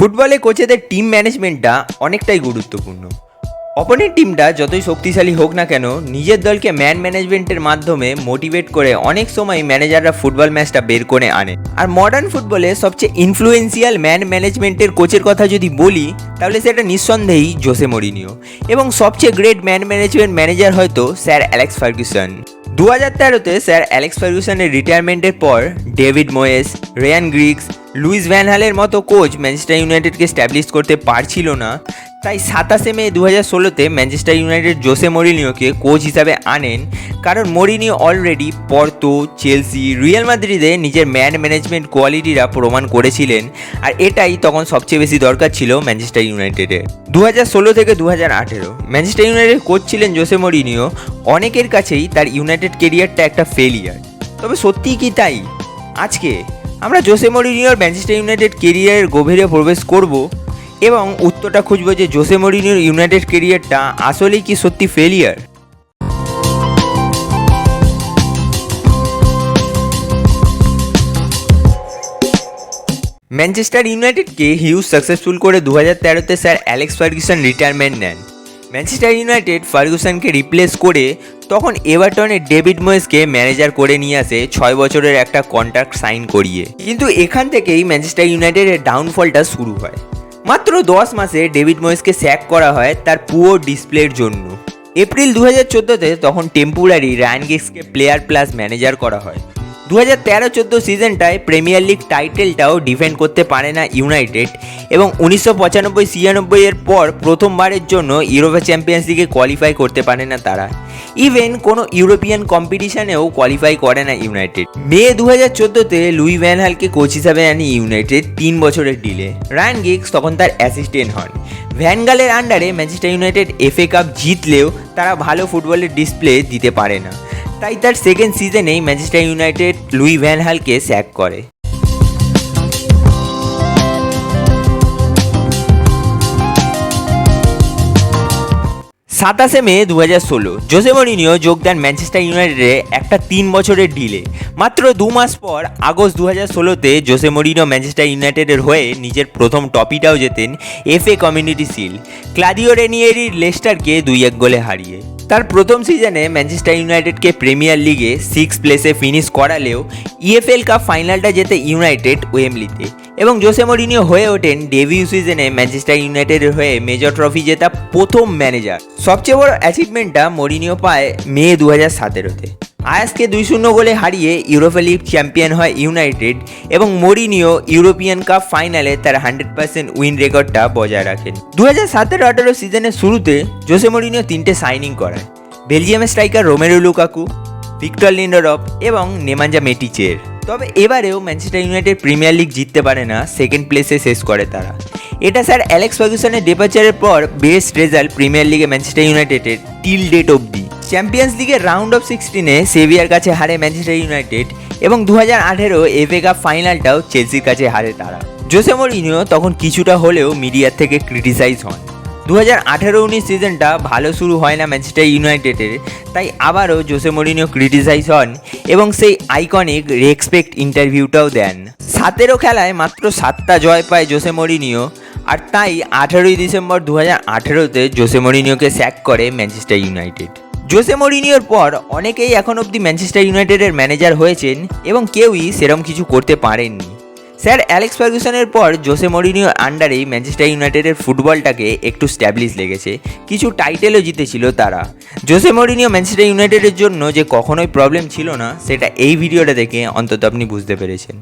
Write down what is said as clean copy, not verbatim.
ফুটবলে কোচেদের টিম ম্যানেজমেন্টটা অনেকটাই গুরুত্বপূর্ণ। অপোনেন্ট টিমটা যতই শক্তিশালী হোক না কেন, নিজের দলকে ম্যান ম্যানেজমেন্টের মাধ্যমে মোটিভেট করে অনেক সময় ম্যানেজাররা ফুটবল ম্যাচটা বের করে আনে। আর মডার্ন ফুটবলে সবচেয়ে ইনফ্লুয়েন্সিয়াল ম্যান ম্যানেজমেন্টের কোচের কথা যদি বলি, তাহলে সেটা নিঃসন্দেহেই জোসে মরিনিও। এবং সবচেয়ে গ্রেট ম্যান ম্যানেজমেন্ট ম্যানেজার হয়তো স্যার অ্যালেক্স ফার্গুসন। 2013-তে স্যার অ্যালেক্স ফার্গুসনের রিটায়ারমেন্টের পর David Moyes, Ryan Giggs, Louis van হালের মতো কোচ ম্যানচেস্টার ইউনাইটেডকে স্ট্যাবলিশ করতে পারছিল না। তাই 27শে মে 2016-তে ম্যানচেস্টার ইউনাইটেড জোসে মরিনিওকে কোচ হিসাবে আনেন, কারণ মরিনিও অলরেডি পর্তো, চেলসি, রিয়াল মাদ্রিদে নিজের ম্যান ম্যানেজমেন্ট কোয়ালিটিরা প্রমাণ করেছিলেন। আর এটাই তখন সবচেয়ে বেশি দরকার ছিল ম্যানচেস্টার ইউনাইটেডের। 2016 থেকে 2018 ম্যানচেস্টার ইউনাইটেড কোচ ছিলেন জোসে মরিনিও। অনেকের কাছেই তার ইউনাইটেড কেরিয়ারটা একটা ফেলিয়ার, তবে সত্যিই কি তাই? আজকে আমরা জোসে মরিনিওর ম্যানচেস্টার ইউনাইটেড কেরিয়ারের গভীরে প্রবেশ করব এবং উত্তরটা খুঁজব যে জোসে মরিনিওর ইউনাইটেড কেরিয়ারটা আসলেই কি সত্যি ফেলিয়ার। ম্যানচেস্টার ইউনাইটেডকে হিউজ সাকসেসফুল করে 2013-তে স্যার অ্যালেক্স ফার্গুসন রিটায়ারমেন্ট নেন। ম্যানচেস্টার ইউনাইটেড ফার্গুসনকে রিপ্লেস করে তখন এভারটনের ডেভিড ময়েসকে ম্যানেজার করে নিয়ে আসে 6 বছরের একটা কন্ট্রাক্ট সাইন করিয়ে। কিন্তু এখান থেকেই ম্যানচেস্টার ইউনাইটেডের ডাউনফলটা শুরু হয়। মাত্র 10 মাসে ডেভিড ময়েসকে স্যাক করা হয় তার পুয়ার ডিসপ্লের জন্য। এপ্রিল 2014-তে তখন টেম্পোরারি রায়ান গিগসকে প্লেয়ার প্লাস ম্যানেজার করা হয়। 2013-14 সিজনটায় প্রিমিয়ার লিগ টাইটেলটাও ডিফেন্ড করতে পারে না ইউনাইটেড এবং 1995-96 এর পর প্রথমবারের জন্য ইউরোপা চ্যাম্পিয়ন্স লিগে কোয়ালিফাই করতে পারে না তারা। ইভেন কোনো ইউরোপিয়ান কম্পিটিশনেও কোয়ালিফাই করে না ইউনাইটেড। মে 2014-তে লুই ভ্যান হালকে কোচ হিসাবে আনে ইউনাইটেড 3 বছরের ডিলে। রায়ান গিগস তখন তার অ্যাসিস্ট্যান্ট হন। ভ্যান গালের আন্ডারে ম্যানচেস্টার ইউনাইটেড FA কাপ জিতলেও তারা ভালো ফুটবলের ডিসপ্লে দিতে পারে না। তাই তার সেকেন্ড সিজনেই ম্যানচেস্টার ইউনাইটেড লুই ভ্যান হালকে স্যাক করে। 27শে মে 2016 জোসে মরিনিও যোগ দেন ম্যানচেস্টার ইউনাইটেডে একটা 3 বছরের ডিলে। মাত্র 2 মাস পর আগস্ট 2016-তে জোসে মরিনিও ম্যানচেস্টার ইউনাইটেডের হয়ে নিজের প্রথম ট্রফিটাও জেতেন, FA কমিউনিটি শিল্ড, ক্লাদিও রেনিয়েরির লেস্টারকে 2-1 গোলে হারিয়ে। তার প্রথম সিজনে ম্যানচেস্টার ইউনাইটেডকে প্রিমিয়ার লিগে 6 প্লেসে ফিনিশ করালেও EFL কাপ ফাইনালটা জেতে ইউনাইটেড ওয়েমব্লিতে এবং জোসে মরিনিও হয়ে ওঠেন ডেবিউ সিজনে ম্যানচেস্টার ইউনাইটেডের হয়ে মেজর ট্রফি জেতা প্রথম ম্যানেজার। সবচেয়ে বড় অ্যাচিভমেন্টটা মরিনিও পায় মে 2017-তে। আয়াসকে 2-0 গোলে হারিয়ে ইউরোপা লিগ চ্যাম্পিয়ন হয় ইউনাইটেড এবং মরিনিও ইউরোপিয়ান কাপ ফাইনালে তার 100% উইন রেকর্ডটা বজায় রাখেন। 2017-18 সিজনের শুরুতে জোসে মরিনিও 3টে সাইনিং করায়: বেলজিয়ামের striker Romero Lukaku, Victor Lindelof এবং নেমাঞ্জা মেটিচের। তবে এবারেও ম্যানচেস্টার ইউনাইটেড প্রিমিয়ার লিগ জিততে পারে না, সেকেন্ড প্লেসে শেষ করে তারা। এটা স্যার অ্যালেক্স ফার্গুসনের ডিপারচারের পর বেস্ট রেজাল্ট প্রিমিয়ার লিগে ম্যানচেস্টার ইউনাইটেডের টিল ডেট অবধি। চ্যাম্পিয়ন্স লিগের রাউন্ড অফ 16-এ সেভিয়ার কাছে হারে ম্যানচেস্টার ইউনাইটেড এবং 2018 FA কাপ ফাইনালটাও চেলসির কাছে হারে তারা। জোসে মরিনিও তখন কিছুটা হলেও মিডিয়ার থেকে ক্রিটিসাইজ হন। 2018-19 সিজনটা ভালো শুরু হয় না ম্যানচেস্টার ইউনাইটেডের, তাই আবারও জোসে মরিনিও ক্রিটিসাইজ হন এবং সেই আইকনিক রেসপেক্ট ইন্টারভিউটাও দেন। 17 খেলায় মাত্র 7টা জয় পায় জোসে মরিনিও, আর তাই 18 ডিসেম্বর 2018-তে জোসে মরিনিওকে স্যাক করে ম্যানচেস্টার ইউনাইটেড। জোসে মরিনিওর পর অনেকেই এখন অবধি ম্যানচেস্টার ইউনাইটেডের ম্যানেজার হয়েছেন এবং কেউই সেরকম কিছু করতে পারেননি। স্যার অ্যালেক্স ফার্গুসনের পর জোসে মরিনিওর আন্ডারেই ম্যানচেস্টার ইউনাইটেডের ফুটবলটাকে একটু স্ট্যাবলিশ লেগেছে, কিছু টাইটেলও জিতেছিল তারা। জোসে মরিনিও ম্যানচেস্টার ইউনাইটেডের জন্য যে কখনোই প্রবলেম ছিল না, সেটা এই ভিডিওটা দেখে অন্তত আপনি বুঝতে পেরেছেন।